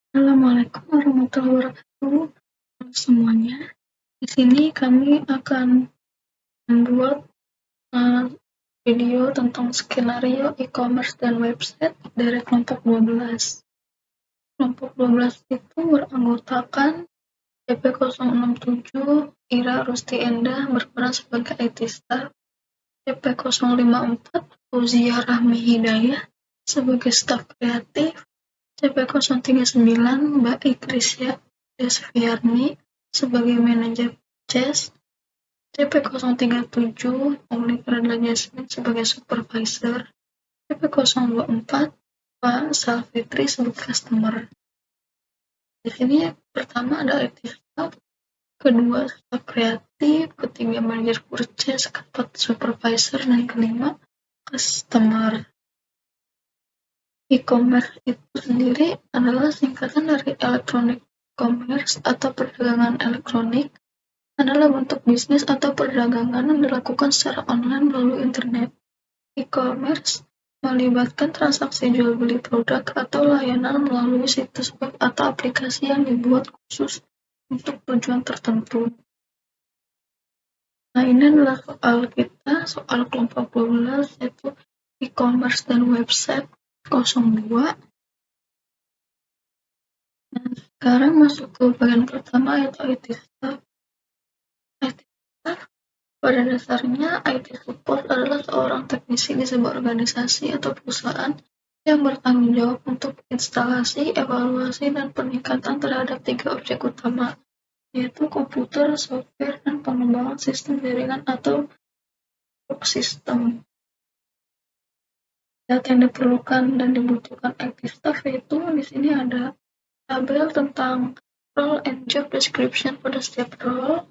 Assalamualaikum warahmatullahi wabarakatuh. Halo semuanya. Di sini kami akan membuat uh, video tentang skenario e-commerce dan website dari kelompok 12. Kelompok 12 itu beranggotakan CP067 Ira Rusti Endah berperan sebagai IT staff, CP054 Fauzia Rahmi Hidayah sebagai staf kreatif, CP039 Mbak Ikrisya Desviarni sebagai manajer purchase, CP037 Aulik Radla Jasmine sebagai supervisor, CP024 Pak Salfitri sebagai customer. Di sini pertama ada IT staff, kedua staf kreatif, ketiga manajer purchase, keempat supervisor, dan kelima customer. E-commerce itu sendiri adalah singkatan dari electronic commerce atau perdagangan elektronik, adalah bentuk bisnis atau perdagangan yang dilakukan secara online melalui internet. E-commerce melibatkan transaksi jual beli produk atau layanan melalui situs web atau aplikasi yang dibuat khusus untuk tujuan tertentu. Nah, ini adalah soal kelompok 12, yaitu e-commerce dan website 02. Nah, sekarang masuk ke bagian pertama, yaitu IT staff. IT staff pada dasarnya IT support adalah seorang teknisi di sebuah organisasi atau perusahaan yang bertanggung jawab untuk instalasi, evaluasi, dan peningkatan terhadap 3 objek utama, yaitu komputer, software, dan pengembangan sistem jaringan atau sistem. Data yang diperlukan dan dibutuhkan IT staff yaitu di sini ada tabel tentang role and job description pada setiap role.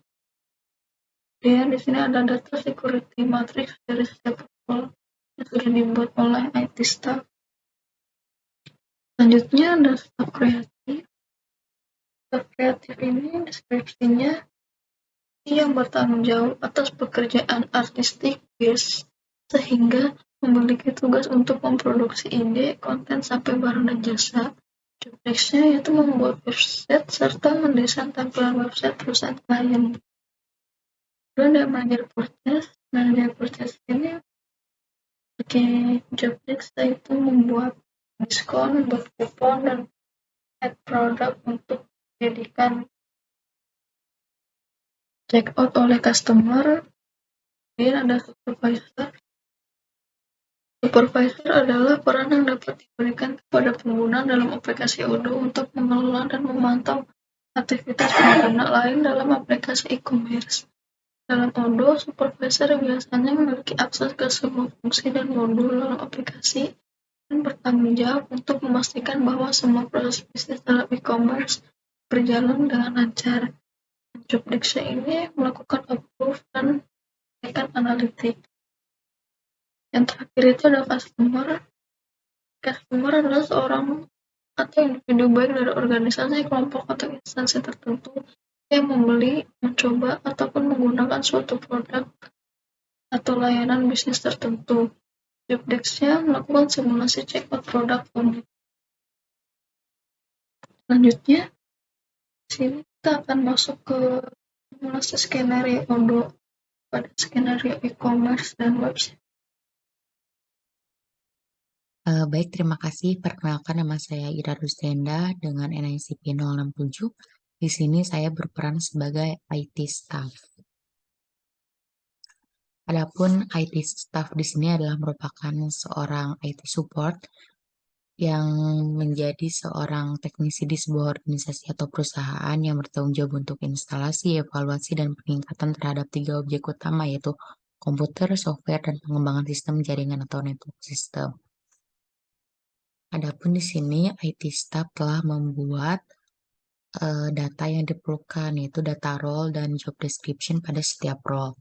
Dan di sini ada data security matrix dari setiap role yang sudah dibuat oleh IT staff. Selanjutnya ada staff kreatif. Staff kreatif ini deskripsinya yang bertanggung jawab atas pekerjaan artistik sehingga memiliki tugas untuk memproduksi ide, konten, sampai barang dan jasa. Job desk-nya yaitu membuat website serta mendesain tampilan website perusahaan klien. Kemudian ada manajer purchase ini sebagai job desk yaitu membuat diskon, membuat kupon, dan add produk untuk dijadikan check out oleh customer. Kemudian ada supervisor. Supervisor adalah peran yang dapat diberikan kepada pengguna dalam aplikasi Odoo untuk mengelola dan memantau aktivitas pengguna lain dalam aplikasi e-commerce. Dalam Odoo, supervisor biasanya memiliki akses ke semua fungsi dan modul dalam aplikasi dan bertanggung jawab untuk memastikan bahwa semua proses bisnis dalam e-commerce berjalan dengan lancar. Job desk ini melakukan approve dan memberikan analitik. Yang terakhir itu ada customer. Customer adalah seorang atau individu baik dari organisasi, kelompok, atau instansi tertentu yang membeli, mencoba, ataupun menggunakan suatu produk atau layanan bisnis tertentu. Job desk-nya melakukan simulasi check-out produk unik. Selanjutnya, di sini kita akan masuk ke simulasi skenario Odoo pada skenario e-commerce dan website. Baik, terima kasih. Perkenalkan, nama saya Ira Rusdenda dengan NICP 067. Di sini saya berperan sebagai IT staff. Adapun IT staff di sini adalah merupakan seorang IT support yang menjadi seorang teknisi di sebuah organisasi atau perusahaan yang bertanggung jawab untuk instalasi, evaluasi, dan peningkatan terhadap 3 objek utama, yaitu komputer, software, dan pengembangan sistem jaringan atau network system. Adapun di sini IT staff telah membuat data yang diperlukan, yaitu data role dan job description pada setiap role.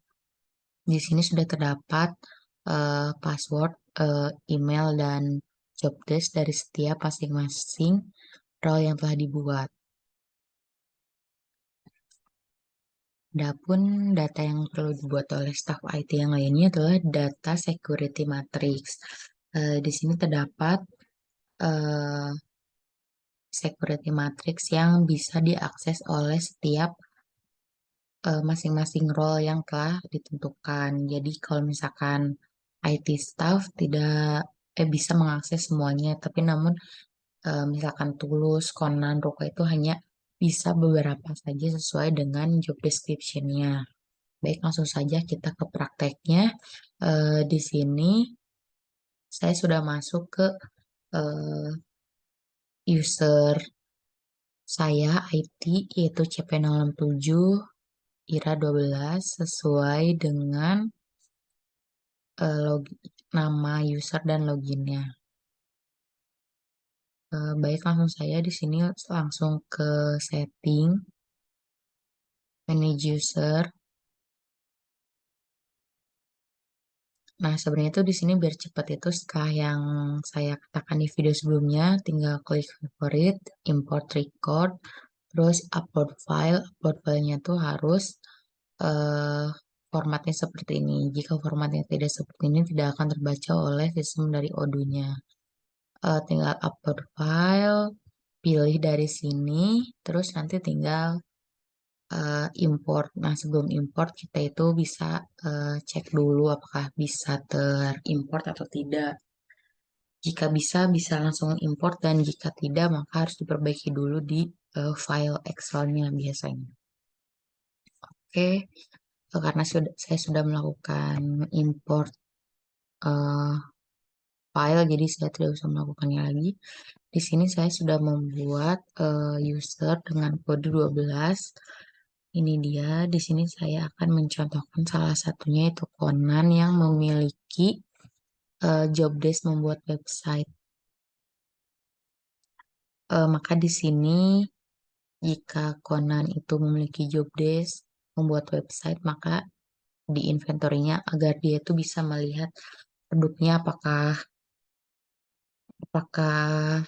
Di sini sudah terdapat password, email, dan job desk dari setiap masing-masing role yang telah dibuat. Adapun data yang perlu dibuat oleh staf IT yang lainnya adalah data security matrix. Di sini terdapat security matrix yang bisa diakses oleh setiap masing-masing role yang telah ditentukan. Jadi kalau misalkan IT staff tidak bisa mengakses semuanya, tapi namun misalkan Tulus, Conan, Ruko itu hanya bisa beberapa saja sesuai dengan job description-nya. Baik, langsung saja kita ke prakteknya. Di sini saya sudah masuk ke eh, user saya IT yaitu CP067 IRA 12 sesuai dengan nama user dan loginnya. Baik, langsung saya di sini langsung ke setting, manage user. Nah, sebenarnya itu di sini biar cepat itu setelah yang saya katakan di video sebelumnya, tinggal klik favorite, import record, terus upload file. Upload filenya tuh harus eh, formatnya seperti ini. Jika formatnya tidak seperti ini, tidak akan terbaca oleh sistem dari Odoo-nya. Tinggal upload file, pilih dari sini, terus nanti tinggal import. Nah, sebelum import kita itu bisa cek dulu apakah bisa terimport atau tidak. Jika bisa, bisa langsung import dan jika tidak, maka harus diperbaiki dulu di file Excel-nya biasanya. Oke, karena saya sudah melakukan import eh, file, jadi saya tidak usah melakukannya lagi. Di sini saya sudah membuat user dengan kode 12. Ini dia, di sini saya akan mencontohkan salah satunya itu Conan yang memiliki job desk membuat website. Maka di sini jika Conan itu memiliki job desk membuat website, maka di inventory-nya agar dia itu bisa melihat produknya apakah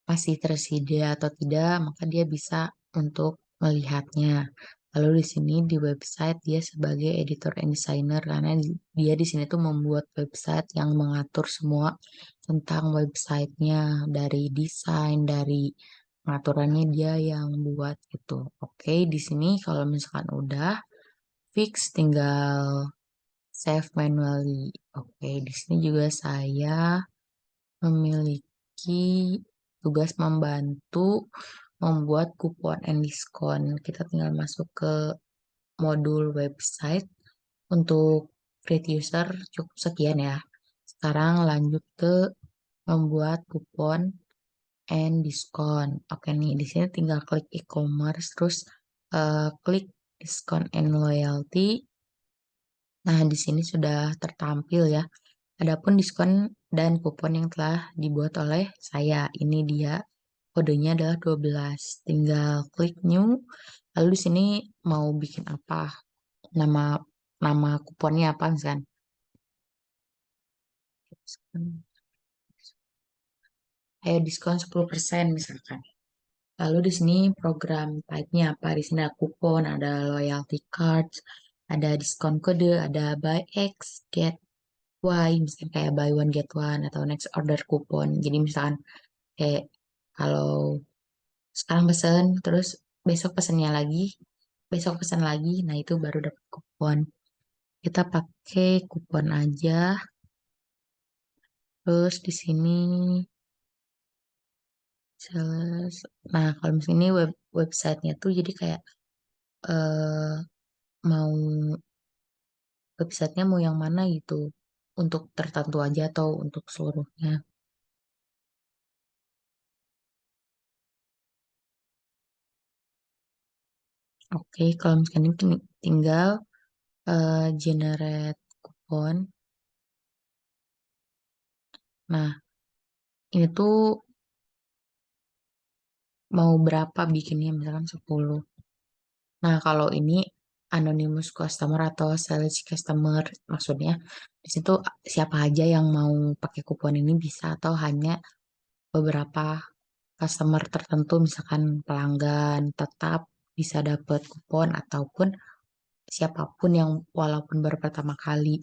masih tersedia atau tidak, maka dia bisa untuk melihatnya. Lalu di sini di website dia sebagai editor and designer karena dia di sini tuh membuat website yang mengatur semua tentang websitenya dari desain, dari pengaturannya dia yang buat gitu. Oke, di sini kalau misalkan udah fix tinggal save manually. Oke, di sini juga saya memiliki tugas membantu membuat kupon and diskon. Kita tinggal masuk ke modul website. Untuk free user cukup sekian ya. Sekarang lanjut ke membuat kupon and diskon. Oke nih, di sini tinggal klik e-commerce, terus klik diskon and loyalty. Nah, di sini sudah tertampil ya. Adapun diskon dan kupon yang telah dibuat oleh saya, ini dia kodenya adalah 12. Tinggal klik new. Lalu di sini mau bikin apa? Nama nama kuponnya apa misalkan? Ayo diskon 10% misalkan. Lalu di sini program type-nya apa? Di sini ada kupon, ada loyalty cards, ada diskon kode, ada buy X, get Y, misalkan kayak buy one get one atau next order kupon. Jadi misalkan kayak kalau sekarang pesen, terus besok pesennya lagi, besok pesan lagi, nah itu baru dapat kupon. Kita pakai kupon aja. Terus di sini sales. Nah, kalau misalnya ini websitenya tuh jadi kayak eh, mau websitenya mau yang mana gitu. Untuk tertentu aja atau untuk seluruhnya. Oke, kalau misalnya ini tinggal generate kupon. Nah, ini tuh mau berapa bikinnya, misalkan 10. Nah, kalau ini anonymous customer atau sales customer, maksudnya di situ siapa aja yang mau pakai kupon ini bisa atau hanya beberapa customer tertentu, misalkan pelanggan tetap bisa dapat kupon ataupun siapapun yang walaupun baru pertama kali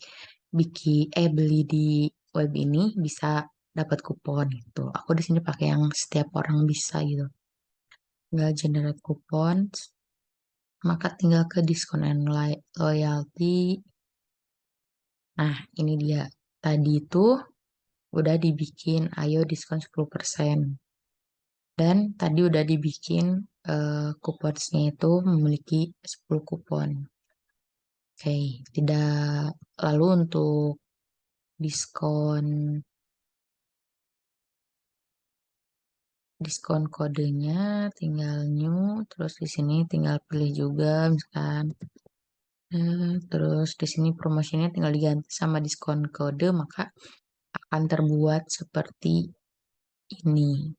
beli di web ini bisa dapat kupon gitu. Aku di sini pakai yang setiap orang bisa gitu. Tinggal generate kupon, maka tinggal ke diskon and loyalty. Nah, ini dia. Tadi itu udah dibikin, ayo diskon 10%. Dan tadi udah dibikin kuponsnya itu memiliki 10 kupon. Oke, tidak lalu untuk diskon diskon kodenya tinggal new, terus di sini tinggal pilih juga misalkan. Terus di sini promosinya tinggal diganti sama diskon kode, maka akan terbuat seperti ini.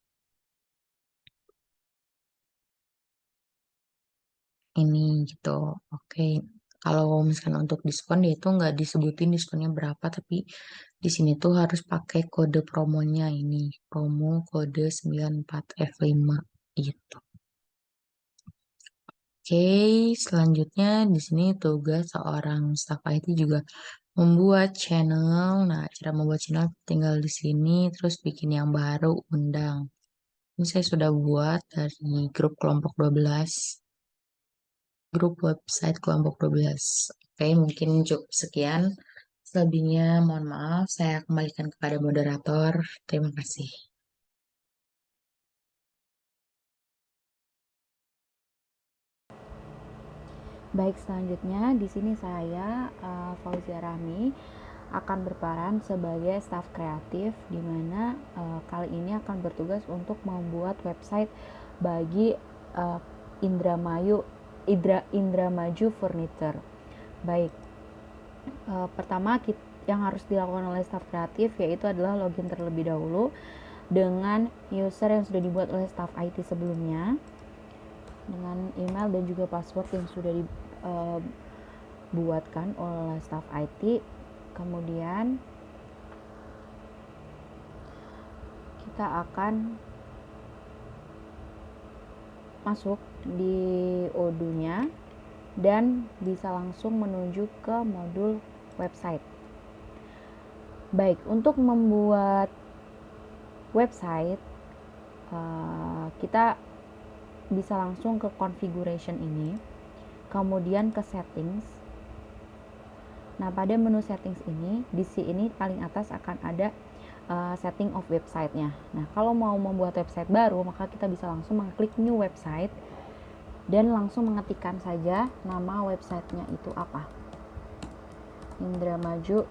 Ini gitu. Oke. Kalau misalkan untuk diskon dia itu nggak disebutin diskonnya berapa, tapi di sini tuh harus pakai kode promonya ini. Promo kode 94F5 gitu. Oke, selanjutnya di sini tugas seorang staf IT juga membuat channel. Nah, cara membuat channel tinggal di sini, terus bikin yang baru, undang. Ini saya sudah buat dari grup kelompok 12, grup website kelompok 12. Oke, mungkin cukup sekian. Selebihnya mohon maaf, saya kembalikan kepada moderator. Terima kasih. Baik, selanjutnya di sini saya Fauzia Rahmi akan berperan sebagai staf kreatif, di mana kali ini akan bertugas untuk membuat website bagi Indramaju Furniture. Baik, pertama yang harus dilakukan oleh staf kreatif yaitu adalah login terlebih dahulu dengan user yang sudah dibuat oleh staf IT sebelumnya, dengan email dan juga password yang sudah dibuatkan oleh staf IT. Kemudian kita akan masuk di Odoo-nya dan bisa langsung menuju ke modul website. Baik, untuk membuat website kita bisa langsung ke configuration ini, kemudian ke settings. Nah, pada menu settings ini, di sini paling atas akan ada setting of website-nya. Nah, kalau mau membuat website baru, maka kita bisa langsung mengklik new website dan langsung mengetikkan saja nama website-nya itu apa. Indramaju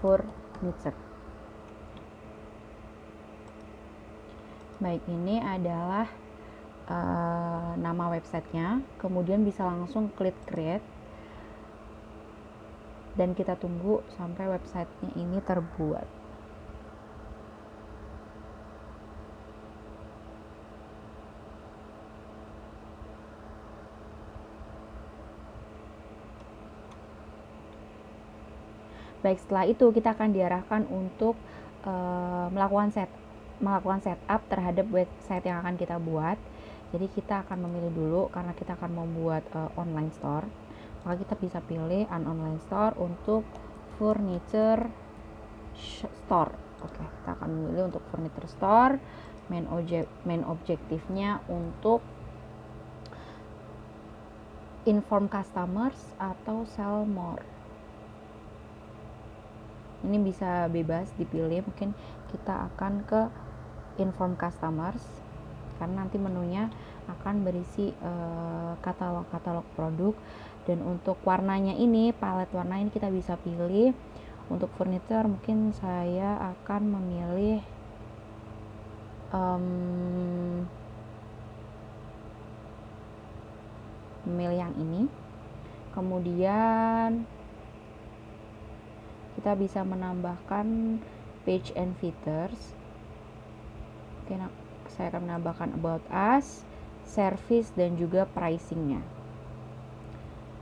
Furniture. Baik, ini adalah nama websitenya. Kemudian bisa langsung klik create dan kita tunggu sampai websitenya ini terbuat. Baik, setelah itu kita akan diarahkan untuk melakukan setup terhadap website yang akan kita buat. Jadi kita akan memilih dulu, karena kita akan membuat online store, maka kita bisa pilih an online store untuk furniture store. Oke, kita akan memilih untuk furniture store. Main objektifnya untuk inform customers atau sell more. Ini bisa bebas dipilih, mungkin kita akan ke inform customers karena nanti menunya akan berisi katalog-katalog produk. Dan untuk warnanya ini, palet warna ini kita bisa pilih. Untuk furniture mungkin saya akan memilih yang ini. Kemudian kita bisa menambahkan page and features. Oke, saya akan menambahkan about us, service, dan juga pricingnya.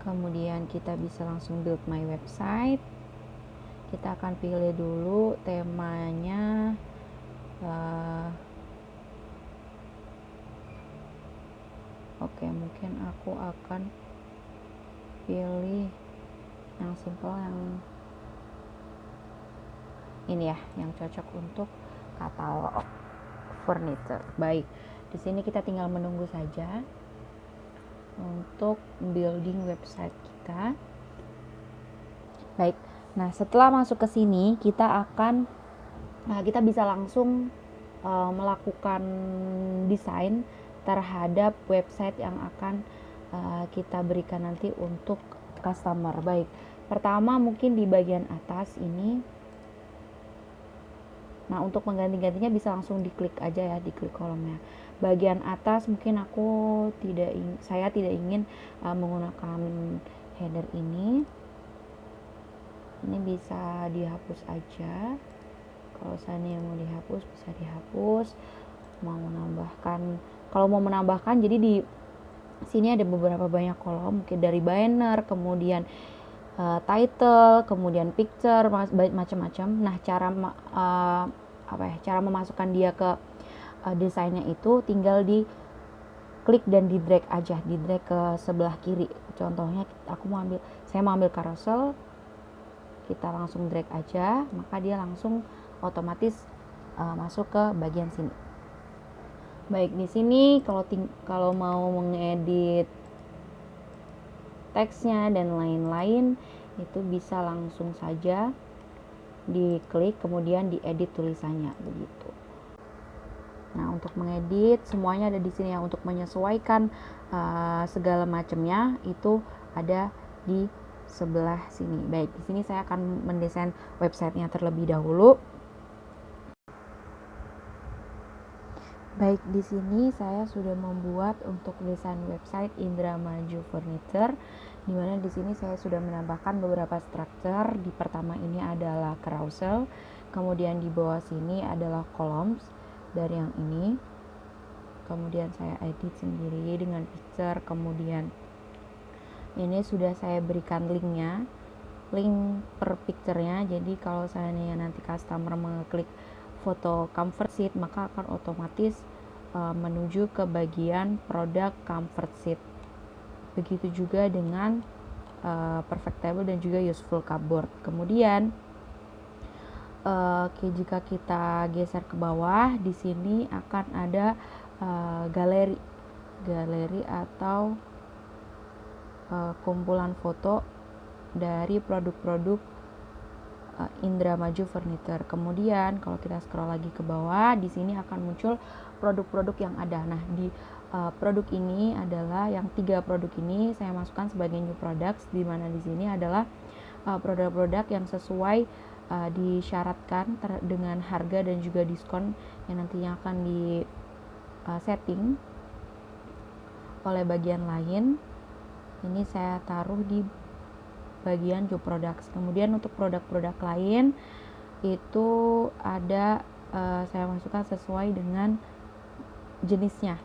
Kemudian kita bisa langsung build my website. Kita akan pilih dulu temanya, oke, mungkin aku akan pilih yang simple, yang ini ya, yang cocok untuk katalog furniture. Baik, di sini kita tinggal menunggu saja untuk building website kita. Baik, nah setelah masuk ke sini kita bisa langsung melakukan desain terhadap website yang akan kita berikan nanti untuk customer. Baik, pertama mungkin di bagian atas ini. Nah, untuk mengganti-gantinya bisa langsung diklik aja ya, diklik kolomnya. Bagian atas mungkin saya tidak ingin menggunakan header ini. Ini bisa dihapus aja. Kalau saya mau dihapus bisa dihapus. Kalau mau menambahkan, jadi di sini ada beberapa banyak kolom, mungkin dari banner, kemudian title, kemudian picture, macam-macam. Nah, cara memasukkan dia ke desainnya itu tinggal di klik dan di drag aja, di drag ke sebelah kiri. Contohnya saya mau ambil carousel, kita langsung drag aja, maka dia langsung otomatis masuk ke bagian sini. Baik, di sini kalau mau mengedit teksnya dan lain-lain itu bisa langsung saja diklik kemudian diedit tulisannya begitu. Nah, untuk mengedit semuanya ada di sini ya. Untuk menyesuaikan segala macamnya itu ada di sebelah sini. Baik, di sini saya akan mendesain websitenya terlebih dahulu. Baik, di sini saya sudah membuat untuk desain website Indramayu Furniture, di mana di sini saya sudah menambahkan beberapa struktur. Di pertama ini adalah carousel, kemudian di bawah sini adalah columns dari yang ini. Kemudian saya edit sendiri dengan picture, kemudian ini sudah saya berikan link per picture-nya. Jadi kalau seandainya nanti customer mengklik foto comfort seat, maka akan otomatis menuju ke bagian produk comfort seat. Begitu juga dengan perfect table dan juga useful cupboard. Kemudian jika kita geser ke bawah, di sini akan ada galeri atau kumpulan foto dari produk-produk Indramayu Furniture. Kemudian kalau kita scroll lagi ke bawah, di sini akan muncul produk-produk yang ada. Nah, di produk ini adalah yang 3 produk ini saya masukkan sebagai new products, di mana di sini adalah produk-produk yang sesuai disyaratkan dengan harga dan juga diskon yang nantinya akan di setting oleh bagian lain. Ini saya taruh di bagian job products. Kemudian untuk produk-produk lain itu ada saya masukkan sesuai dengan jenisnya,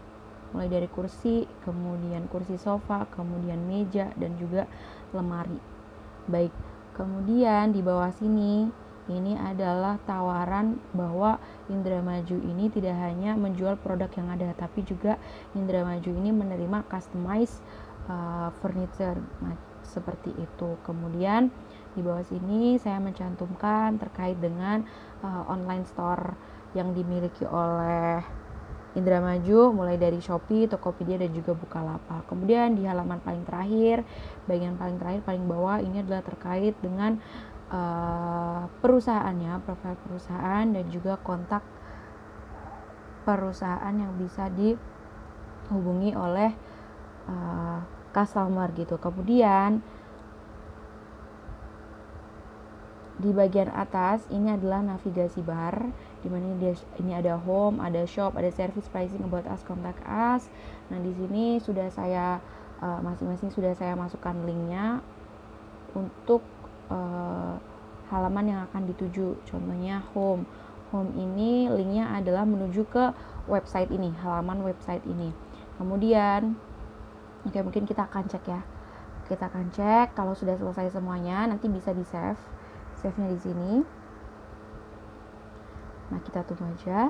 mulai dari kursi, kemudian kursi sofa, kemudian meja dan juga lemari. Baik, kemudian di bawah sini ini adalah tawaran bahwa Indramayu ini tidak hanya menjual produk yang ada, tapi juga Indramayu ini menerima customized furniture seperti itu. Kemudian di bawah sini saya mencantumkan terkait dengan online store yang dimiliki oleh Indramayu, mulai dari Shopee, Tokopedia dan juga Bukalapak. Kemudian di halaman paling terakhir, bagian paling terakhir paling bawah ini adalah terkait dengan perusahaannya, profil perusahaan dan juga kontak perusahaan yang bisa dihubungi oleh customer gitu. Kemudian di bagian atas ini adalah navigasi bar, di mana ini ada home, ada shop, ada service, pricing, about us, contact us. Nah, di sini sudah saya masing-masing sudah saya masukkan linknya untuk halaman yang akan dituju. Contohnya home ini linknya adalah menuju ke website ini, halaman website ini. Kemudian mungkin kita akan cek ya. Kita akan cek kalau sudah selesai semuanya, nanti bisa di save-nya di sini. Nah, kita tunggu aja.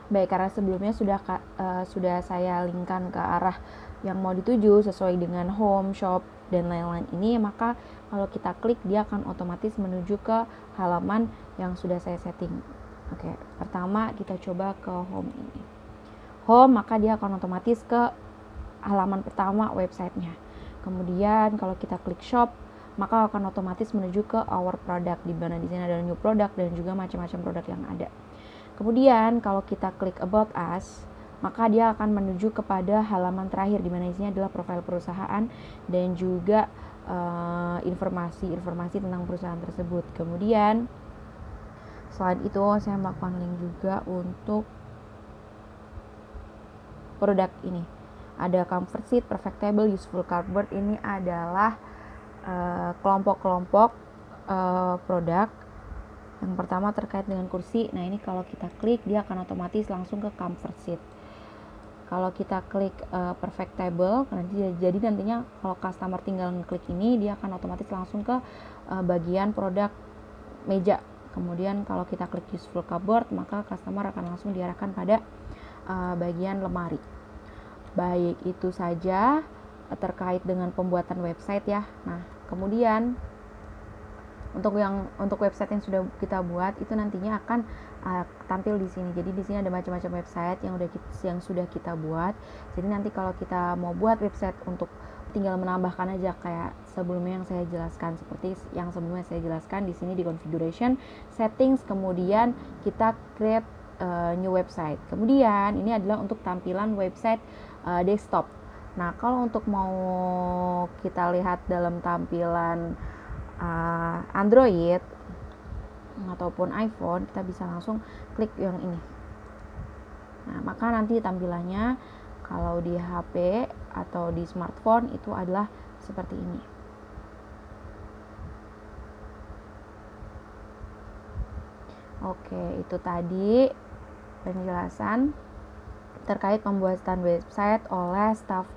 Baik, karena sebelumnya sudah saya linkkan ke arah yang mau dituju sesuai dengan home, shop, dan lain-lain ini, maka kalau kita klik dia akan otomatis menuju ke halaman yang sudah saya setting. Oke, pertama kita coba ke home ini. Home, maka dia akan otomatis ke halaman pertama websitenya. Kemudian kalau kita klik shop, maka akan otomatis menuju ke our product, di mana di sini ada new product dan juga macam-macam produk yang ada. Kemudian kalau kita klik about us, maka dia akan menuju kepada halaman terakhir, di mana isinya adalah profil perusahaan dan juga informasi-informasi tentang perusahaan tersebut. Kemudian selain itu saya melakukan link juga untuk produk ini. Ada comfort seat, perfect table, useful cardboard. Ini adalah kelompok-kelompok produk. Yang pertama terkait dengan kursi. Nah, ini kalau kita klik dia akan otomatis langsung ke comfort seat. Kalau kita klik perfect table, jadi nantinya kalau customer tinggal ngeklik ini, dia akan otomatis langsung ke bagian produk meja. Kemudian kalau kita klik useful cupboard, maka customer akan langsung diarahkan pada bagian lemari. Baik, itu saja terkait dengan pembuatan website ya. Nah, kemudian untuk website yang sudah kita buat itu nantinya akan tampil di sini. Jadi di sini ada macam-macam website yang sudah kita buat. Jadi nanti kalau kita mau buat website untuk tinggal menambahkan aja kayak sebelumnya yang saya jelaskan, seperti yang sebelumnya saya jelaskan di sini di configuration, settings, kemudian kita create new website. Kemudian ini adalah untuk tampilan website desktop. Nah, kalau untuk mau kita lihat dalam tampilan Android ataupun iPhone, kita bisa langsung klik yang ini. Nah, maka nanti tampilannya kalau di HP atau di smartphone itu adalah seperti ini. Oke, itu tadi penjelasan terkait pembuatan website oleh staf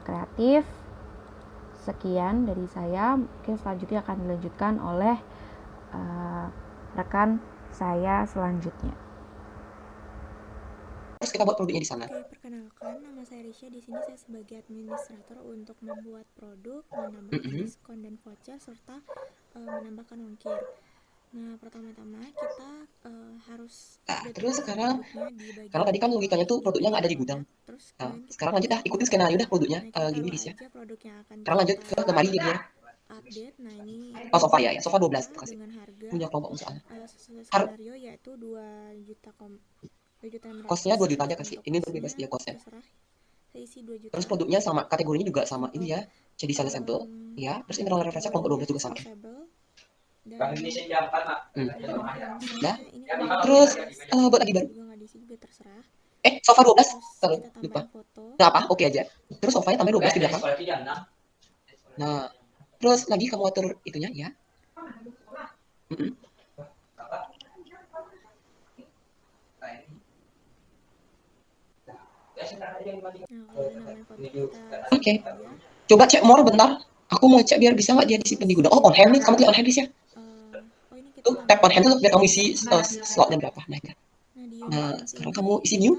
kreatif. Sekian dari saya. Mungkin selanjutnya akan dilanjutkan oleh rekan saya selanjutnya. Terus kita buat produknya di sana. Oke, perkenalkan, nama saya Risha. Di sini saya sebagai administrator untuk membuat produk, menambahkan diskon dan voucher, serta menambahkan ongkir. Nah, pertama-tama kita harus Terus sekarang, produknya di bagian karena tadi kan logikanya tuh produknya nggak ada di gudang. Terus Nah, kemudian sekarang lanjut ikutin skenario dah produknya. Gini bis ya. produk yang akan Sekarang lanjut ke lemari jadi ya. update. Nah, ini Sofa ya, sofa 12 itu kasih. dengan harga Punya kelompok soalnya. sesuai skenario yaitu 2 juta Kosnya 2 juta aja kasih. Ini berbebas dia kosnya. Terserah. Saya isi 2 juta. Terus produknya sama, kategorinya juga sama ini ya. Jadi salah sampel. Ya, terus internal referensinya kelompok 12 juga sama. Dan Nah, terus buat lagi baru. juga nggak diisi juga terserah. Sofa 12. Terus kita Lupa. tambahin foto. Nggak apa, oke aja. Terus sofanya tambah 12 di belakang. Nah, terus lagi kamu atur itunya ya. Oke. Coba cek more bentar. Aku mau cek biar bisa nggak dia disimpan di gudang. Oh, on hand nih. Kamu klik on hand ya. Tuh, tap on hand tuh biar kamu isi slotnya berapa. Nah, sekarang kamu isi new.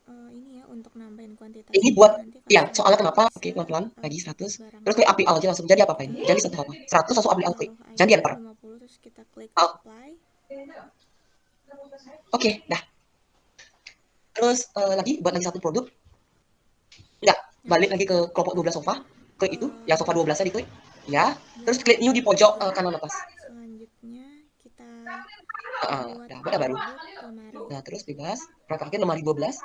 Ini ya untuk nambahin kuantitas. Ini buat yang soalnya kenapa? Oke, pelan-pelan lagi 100. Terus klik apply all aja langsung. Jadi apa-apain. Jadi satu apa? 100 langsung apply all klik. Jangan di-enter. Terus kita klik All. apply. Oke, dah. Terus lagi buat lagi satu produk. Enggak, balik lagi ke kelompok 12 sofa. Klik itu, yang sofa 12-nya diklik. Ya. Terus klik new di pojok kanan atas. Selanjutnya kita buat baru. Nah, terus bebas. Praktekin lemari 12.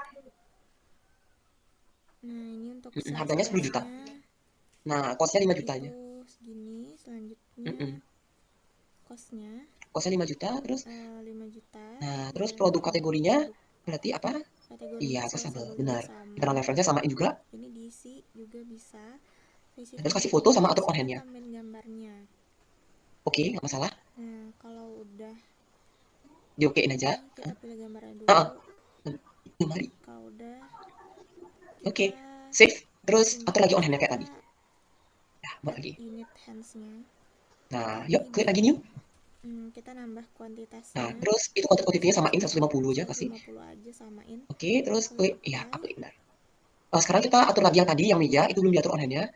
Nah, ini untuk harganya 10 juta. Nah, kosnya 5 juta aja. Segini, selanjutnya kosnya 5 juta, terus 5 juta. Nah, terus produk kategorinya berarti apa? Iya, accessible, benar. Internal reference-nya samain juga. Ini diisi juga bisa. Terus kasih foto sama atur on hand-nya. Gambarnya. Oke, nggak masalah. Nah, kalau udah diokein aja. Kita pilih gambarnya dulu. Mari. Kalau udah Oke, save. Terus atur lagi on hand-nya kayak tadi. Ya, buat lagi. Unit hands-nya. Nah, yuk klik lagi new. Kita nambah Nah, kuantitasnya. terus itu kuantitinya samain 150 aja kasih. 150 aja samain. Oke, terus Klik klik, ya, apply. apply, benar. Sekarang kita atur lagi yang tadi, yang meja, itu belum diatur on hand-nya.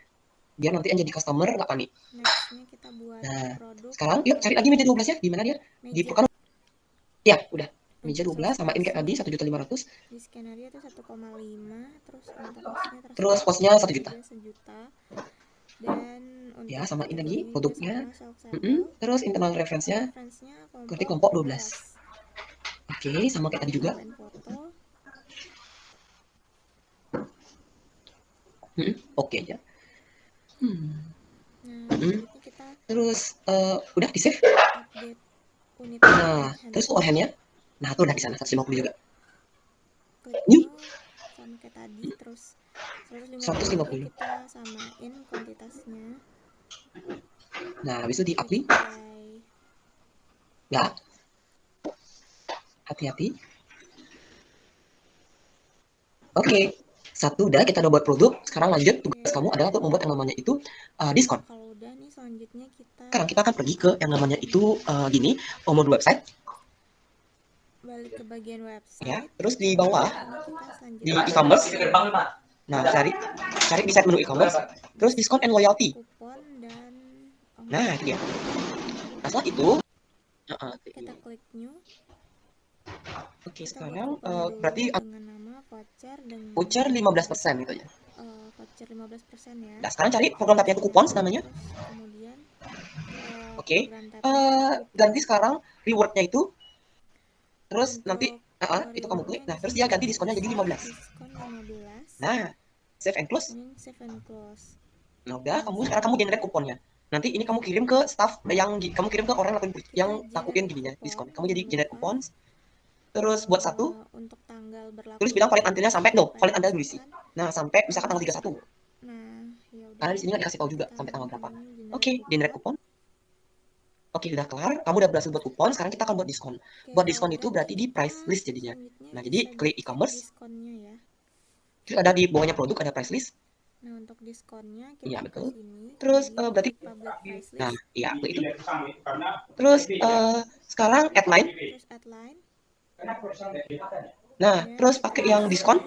Biar nanti yang jadi customer nggak panik. Nextnya kita buat Nah, produk. sekarang yuk cari lagi meja 12-nya. Di mana dia? Di Meja. Purkan. Ya, udah. Meja Untuk 12 samain kayak tadi, salesperson 1.500.000. di skenario itu 1,5, terus untuk costnya Terus terserah, costnya 1 juta. aja 1 juta. Dan Ya, untuk samain lagi kategorinya juga produknya. sama, self settle. Terus internal reference-nya, Referensinya ketik kelompok kelompok 12. 12. Oke, sama kayak tadi juga. Tambahin foto. Oke aja. Nah, selanjutnya kita Terus udah di save. update unit Nah, terus on handphone. hand-nya. Nah, tuh udah di sana 150 juga. Klik Ini no sama kayak tadi, terus 150 150. kita samain kuantitasnya. Nah, habis itu di apply. Apply. Ya. Hati-hati. Oke. Satu udah, kita udah buat produk. Sekarang lanjut, tugas kamu adalah untuk membuat yang namanya itu diskon. Kalau udah nih, selanjutnya Sekarang kita akan pergi ke yang namanya itu gini, mode website. balik ke bagian website. Ya, terus di bawah Ini kita di selanjutnya e-commerce. Nah, cari di site menu e-commerce. Terus diskon and loyalty. kupon dan Nah, itu dia. Nah, setelah itu kita klik new. Oke, Kita sekarang buat kupon berarti dulu dengan nama voucher dengan voucher 15% gitu ya. voucher 15% ya. Nah, sekarang cari program tapnya itu coupons namanya. Terus kemudian Oke. program tapnya Ganti sekarang rewardnya itu. Terus untuk nanti itu kamu klik. Nah, terus dia ganti diskonnya jadi 15. diskon 15. Nah, save and close. Ini save and close. Nah, udah sekarang kamu generate kuponnya. Nanti ini kamu kirim ke staff yang kamu kirim ke orang yang lakuin gininya diskon. Kamu jadi generate kupon. Terus buat satu. Untuk tanggal berlaku. Terus bilang valid until-nya sampai valid until diisi. Nah, sampai misalkan tanggal 31. Nah, ya udah. Karena di sini nggak dikasih tahu juga sampai tanggal berapa. Oke, generate kupon. Oke, udah kelar. Kamu udah berhasil buat kupon. Sekarang kita akan buat diskon. Buat diskon itu berarti di price list jadinya. Nah, jadi klik e-commerce. Diskonnya ya. Terus ada di bawahnya produk ada price list. Nah, untuk diskonnya kita Iya, betul. sini, Terus berarti nah, iya, klik itu. Terus sekarang add line. Terus add line. Nah, terus pakai yang diskon.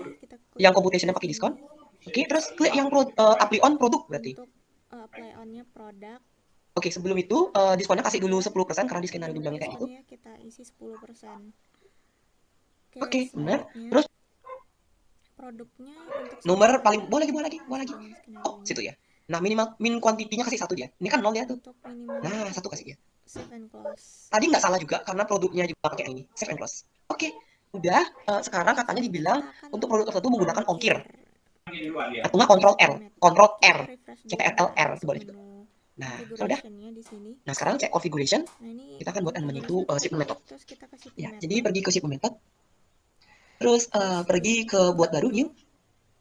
Yang computationnya pakai diskon. Oke, terus klik yang apply on produk berarti. Untuk apply on-nya produk. Oke, sebelum itu diskonnya kasih dulu 10% karena di skenario dibilangnya kayak gitu. Kita isi 10%. Oke, benar. Terus produknya untuk nomor paling boleh lagi. Oh, situ ya. Nah, min kuantitinya kasih 1 dia. Ini kan 0 ya tuh. Nah, 1 kasih dia. Save and close. Tadi nggak salah juga karena produknya juga pakai ini. Save and close. Oke, udah. Sekarang katanya dibilang untuk produk tertentu menggunakan ongkir. Atau nggak Control R. CTRL-R itu boleh juga. Nah, sudah. Nah, sekarang cek configuration. Kita akan buat yang namanya itu shipment method. Ya, jadi pergi ke shipment method. Terus pergi ke buat baru new.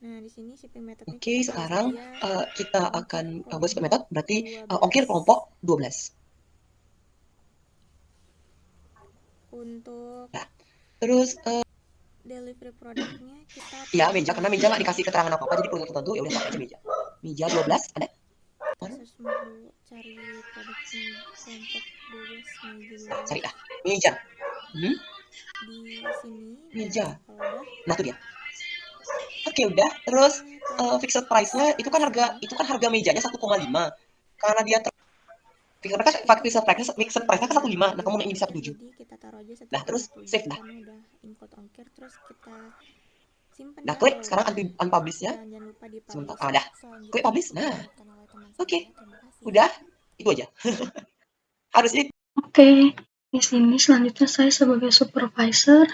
Nah, di sini shipping method. Oke, sekarang kita akan buat shipping method berarti ongkir kelompok 12. Untuk terus delivery produknya kita ya meja, karena meja nggak dikasih keterangan apa-apa jadi produk tertentu ya udah pakai aja meja. Meja 12 ada. Search dulu, cari produknya kelompok 12 meja. Cari dah. Meja. Di sini meja. Nah, tuh dia. Oke, udah. Terus fixed price-nya itu kan harga mejanya 1,5. Karena dia fixed price-nya ke 1,5. Nah, kamu naik di 1,7. Nah, terus save dah. Udah include ongkir, terus kita simpan. Nah, klik sekarang unpublish-nya. Jangan lupa di publish. Sebentar. Dah. Klik publish. Nah. Oke. Udah. Itu aja. Harusnya. Oke. Di sini selanjutnya saya sebagai supervisor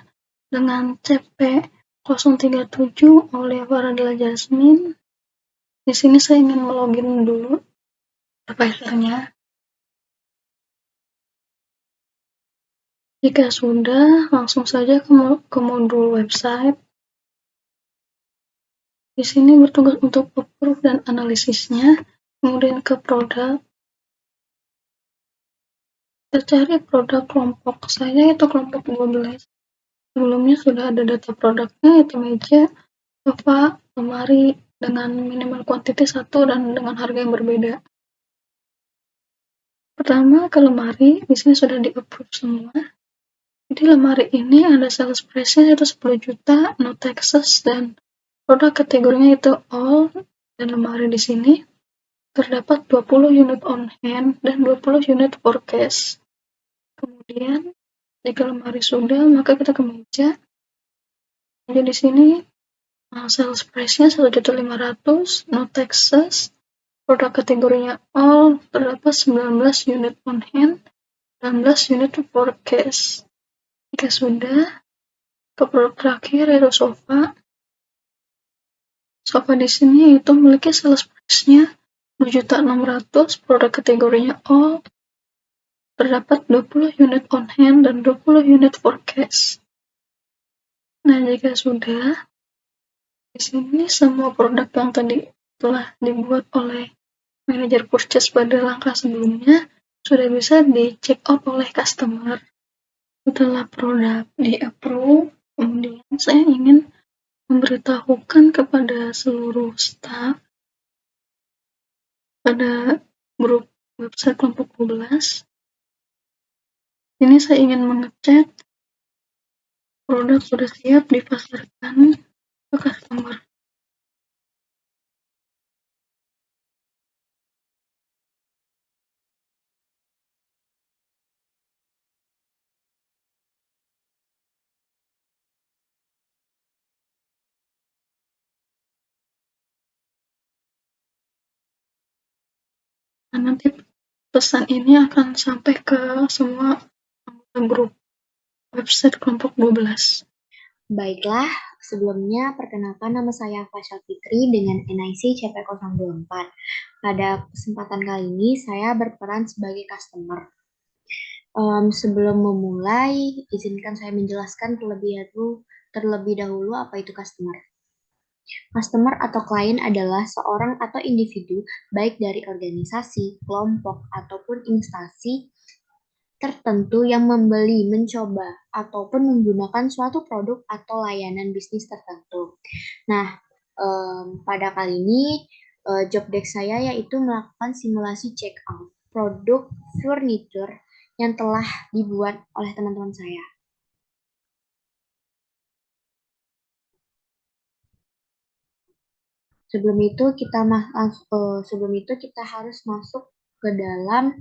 dengan CP 037 oleh Faradila Jasmine. Di sini saya ingin melogin dulu supervisornya. Jika sudah, langsung saja ke modul website. Di sini bertugas untuk approve dan analisisnya, kemudian ke produk. Kita cari produk kelompok saya, yaitu kelompok 12. Sebelumnya sudah ada data produknya, yaitu meja, sofa, lemari, dengan minimal kuantiti 1 dan dengan harga yang berbeda. Pertama ke lemari, di sini sudah di-approve semua. Jadi lemari ini ada sales price-nya itu 10 juta, no taxes, dan produk kategorinya itu all, dan lemari di sini terdapat 20 unit on hand dan 20 unit for cash. Kemudian jika lemari sudah, maka kita ke meja. Jadi di sini sales price-nya 1.500.000, no taxes, produk kategorinya all, terdapat 19 unit on hand, 19 unit for cash. Jika sudah, ke produk terakhir yaitu sofa. Sofa di sini itu memiliki sales price-nya 2.600.000, produk kategorinya all, terdapat 20 unit on hand dan 20 unit for cash. Nah, jika sudah, di sini semua produk yang tadi telah dibuat oleh manajer purchase pada langkah sebelumnya sudah bisa di check out oleh customer. Setelah produk di-approve, kemudian saya ingin memberitahukan kepada seluruh staff pada grup website kelompok 12. Ini saya ingin mengecek produk sudah siap dipasarkan ke customer. Nah, nanti pesan ini akan sampai ke semua anggota grup website kelompok 12. Baiklah, sebelumnya perkenalkan nama saya Faisal Fitri dengan NIC CP024. Pada kesempatan kali ini saya berperan sebagai customer. Sebelum memulai, izinkan saya menjelaskan terlebih dahulu apa itu customer. Customer atau klien adalah seorang atau individu, baik dari organisasi, kelompok, ataupun instansi tertentu yang membeli, mencoba, ataupun menggunakan suatu produk atau layanan bisnis tertentu. Nah, pada kali ini job desk saya yaitu melakukan simulasi check out produk furniture yang telah dibuat oleh teman-teman saya. Sebelum itu kita harus masuk ke dalam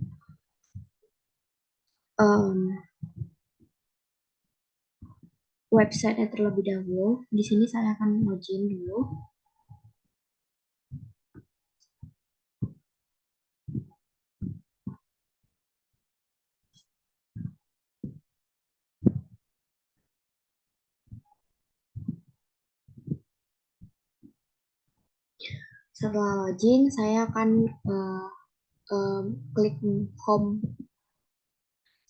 website terlebih dahulu. Di sini saya akan login dulu. Setelah login, saya akan klik home.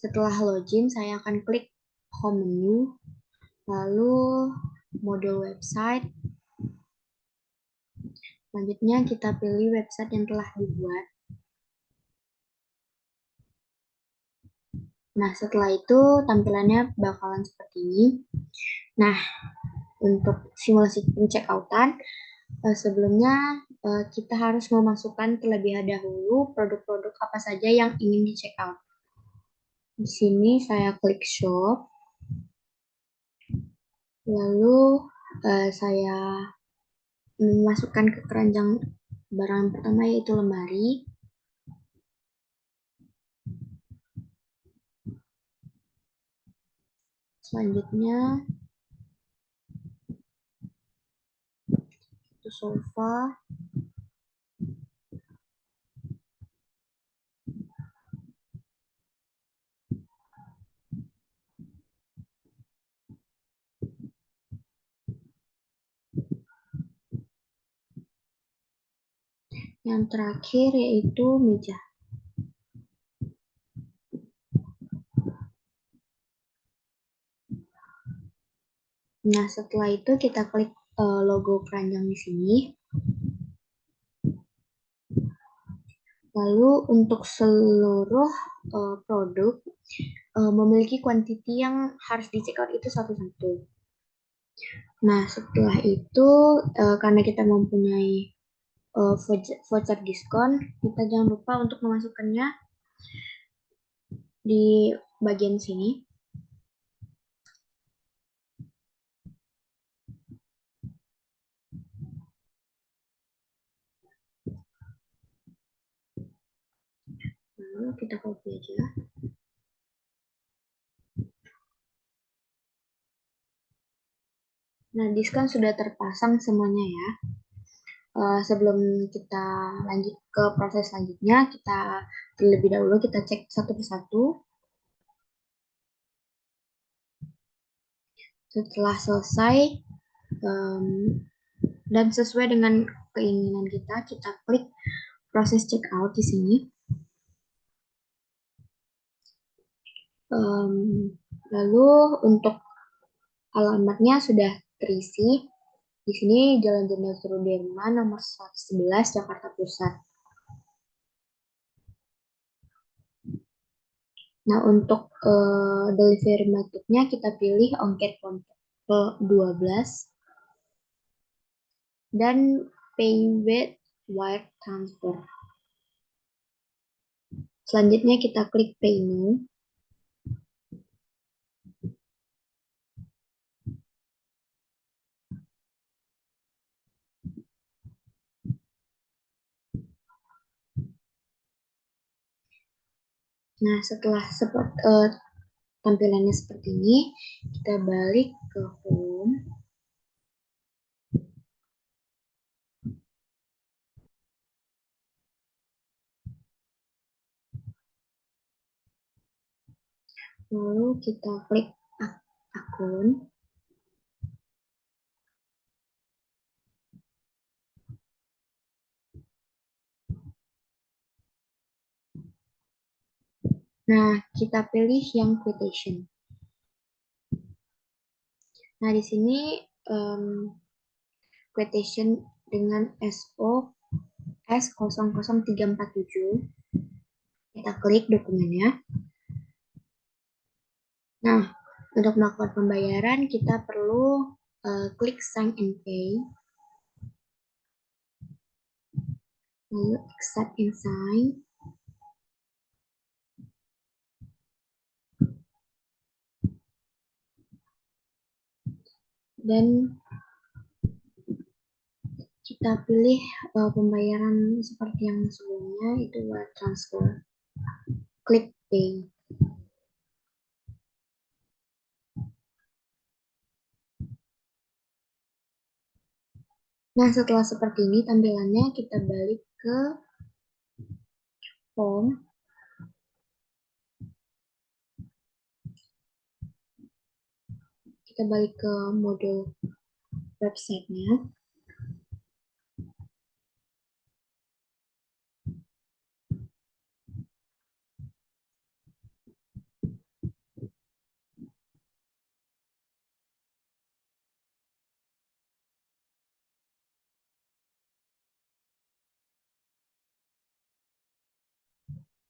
Setelah login, saya akan klik home menu, lalu model website. Selanjutnya kita pilih website yang telah dibuat. Nah, setelah itu tampilannya bakalan seperti ini. Nah, untuk simulasi pencekautan, sebelumnya kita harus memasukkan terlebih dahulu produk-produk apa saja yang ingin di-check out. Di sini saya klik shop, lalu saya memasukkan ke keranjang barang pertama yaitu lemari. Selanjutnya itu sofa. Yang terakhir yaitu meja. Nah, setelah itu kita klik logo keranjang di sini. Lalu untuk seluruh produk memiliki quantity yang harus di-check out itu satu-satu. Nah, setelah itu karena kita mempunyai voucher diskon, kita jangan lupa untuk memasukkannya di bagian sini. Lalu kita copy aja. Nah, disk kan sudah terpasang semuanya ya. Sebelum kita lanjut ke proses selanjutnya, kita terlebih dahulu kita cek satu persatu. Setelah selesai dan sesuai dengan keinginan kita klik proses checkout di sini. Lalu untuk alamatnya sudah terisi. Di sini Jalan Jenderal Sudirman nomor 111 Jakarta Pusat. Nah, untuk delivery method-nya kita pilih ongkir kontak ke 12 dan pay with wire transfer. Selanjutnya kita klik pay now. Nah, setelah tampilannya seperti ini, kita balik ke home. Lalu kita klik akun. Nah, kita pilih yang quotation. Nah, di sini quotation dengan SO S00347. Kita klik dokumennya. Nah, untuk melakukan pembayaran kita perlu klik sign and pay. Lalu accept and sign. Dan kita pilih pembayaran seperti yang sebelumnya, itu wire transfer. Klik pay. Nah, setelah seperti ini tampilannya, kita balik ke home. Kita balik ke mode websitenya.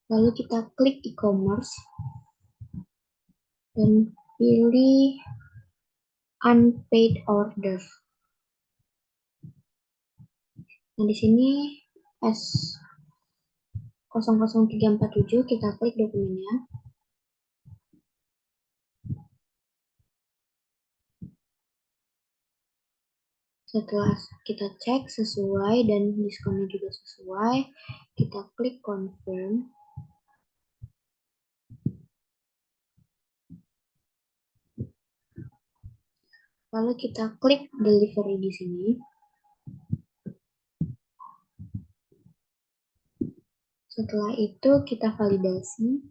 Lalu kita klik e-commerce dan pilih unpaid order. Nah, di sini S00347 kita klik dokumennya. Setelah kita cek sesuai dan diskonnya juga sesuai, kita klik confirm. Lalu kita klik delivery di sini. Setelah itu kita validasi.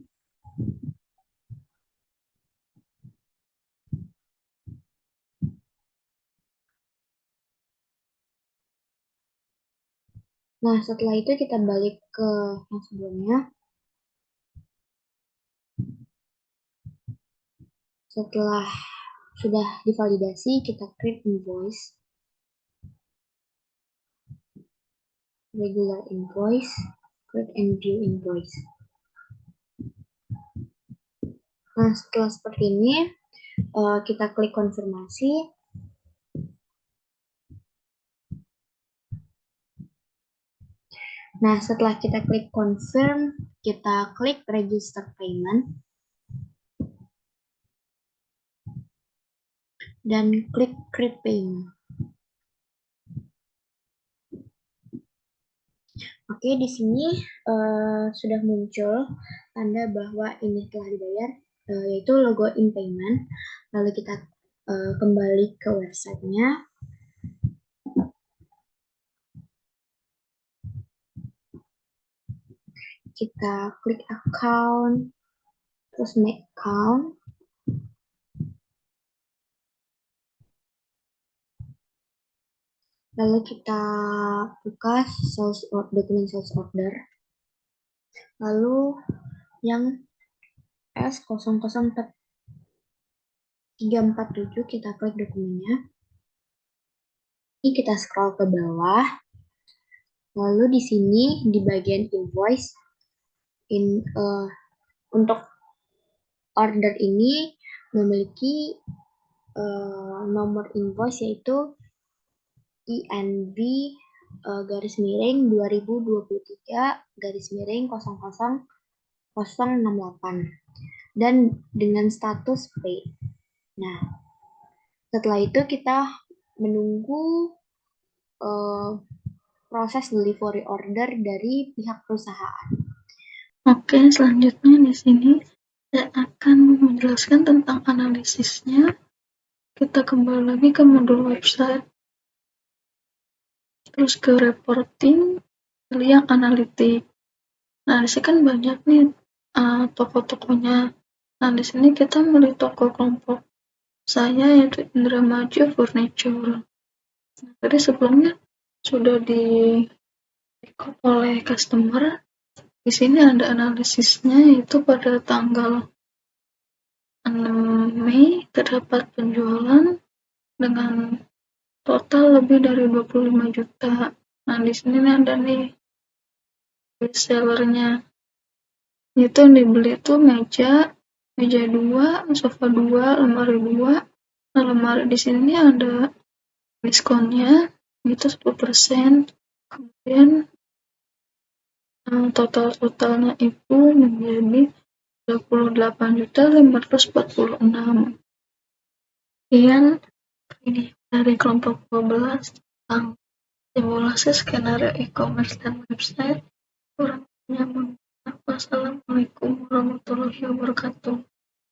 Nah, setelah itu kita balik ke yang sebelumnya. Setelah sudah divalidasi, kita create invoice. Regular invoice, create and view invoice. Nah, setelah seperti ini, kita klik konfirmasi. Nah, setelah kita klik confirm, kita klik register payment. dan klik Create Payment. Oke, di sini sudah muncul tanda bahwa ini telah dibayar, yaitu logo in payment. Lalu kita kembali ke websitenya. Kita klik account, terus make account. Lalu kita buka dokumen sales order. Lalu yang S004347 kita klik dokumennya. Ini kita scroll ke bawah. Lalu di sini di bagian invoice, untuk order ini memiliki nomor invoice yaitu INV /2023/000068 dan dengan status paid. Nah, setelah itu kita menunggu proses delivery order dari pihak perusahaan. Oke, selanjutnya di sini saya akan menjelaskan tentang analisisnya. Kita kembali lagi ke modul website, terus ke reporting, pilih yang analitik. Nah, di sini kan banyak nih toko-tokonya. Nah, di sini kita milih toko kelompok saya yaitu Indramayu Furniture. Nah, tadi sebelumnya sudah di-record oleh customer. Di sini ada analisisnya, yaitu pada tanggal 6 Mei terdapat penjualan dengan total lebih dari 25 juta. Nah, di sini ada nih bestsellernya. Itu yang dibeli itu meja 2, sofa 2, lemari 2. Nah, lemari di sini ada diskonnya, itu 10%. Kemudian totalnya itu menjadi 28.546. Kemudian ini dari kelompok 12 tentang simulasi skenario e-commerce dan website. Kurang lebihnya mohon maaf. Wassalamualaikum warahmatullahi wabarakatuh.